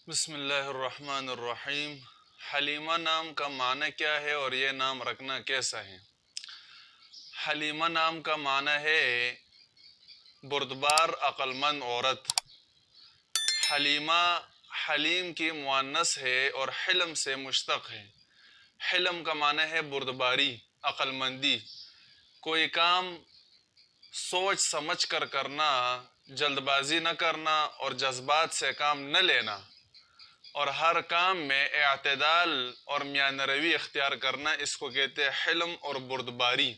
بسم اللہ الرحمن الرحیم۔ حلیمہ نام کا معنی کیا ہے اور یہ نام رکھنا کیسا ہے؟ حلیمہ نام کا معنی ہے بردبار عقل مند عورت۔ حلیمہ حلیم کی مؤنث ہے اور حلم سے مشتق ہے۔ حلم کا معنی ہے بردباری، عقل مندی، کوئی کام سوچ سمجھ کر کرنا، جلد بازی نہ کرنا اور جذبات سے کام نہ لینا، اور ہر کام میں اعتدال اور میانہ روی اختیار کرنا، اس کو کہتے ہیں حلم اور بردباری۔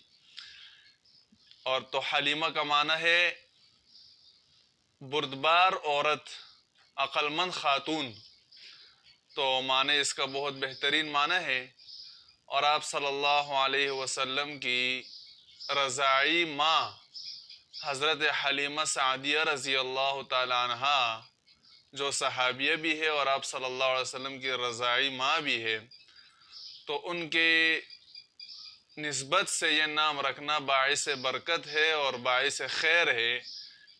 اور تو حلیمہ کا معنی ہے بردبار عورت، عقل مند خاتون۔ تو معنی اس کا بہت بہترین معنی ہے، اور آپ صلی اللہ علیہ وسلم کی رضاعی ماں حضرت حلیمہ سعدیہ رضی اللہ تعالی عنہا، جو صحابیہ بھی ہے اور آپ صلی اللہ علیہ وسلم کی رضاعی ماں بھی ہے، تو ان کے نسبت سے یہ نام رکھنا باعث برکت ہے اور باعث خیر ہے۔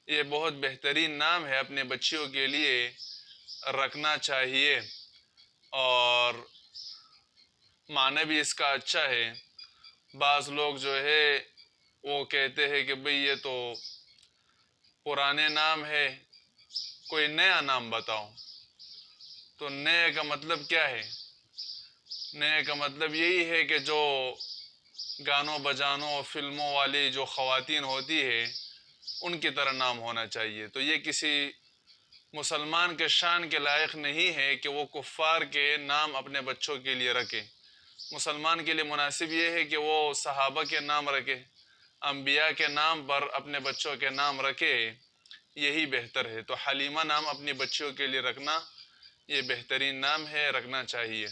یہ بہت بہترین نام ہے، اپنے بچیوں کے لیے رکھنا چاہیے، اور معنی بھی اس کا اچھا ہے۔ بعض لوگ جو ہے وہ کہتے ہیں کہ بھئی یہ تو پرانے نام ہے، کوئی نیا نام بتاؤ۔ تو نئے کا مطلب کیا ہے؟ نئے کا مطلب یہی ہے کہ جو گانوں بجانوں فلموں والی جو خواتین ہوتی ہے ان کی طرح نام ہونا چاہیے۔ تو یہ کسی مسلمان کے شان کے لائق نہیں ہے کہ وہ کفار کے نام اپنے بچوں کے لیے رکھے۔ مسلمان کے لیے مناسب یہ ہے کہ وہ صحابہ کے نام رکھے، انبیاء کے نام پر اپنے بچوں کے نام رکھے، یہی بہتر ہے۔ تو حلیمہ نام اپنی بچیوں کے لیے رکھنا یہ بہترین نام ہے، رکھنا چاہیے۔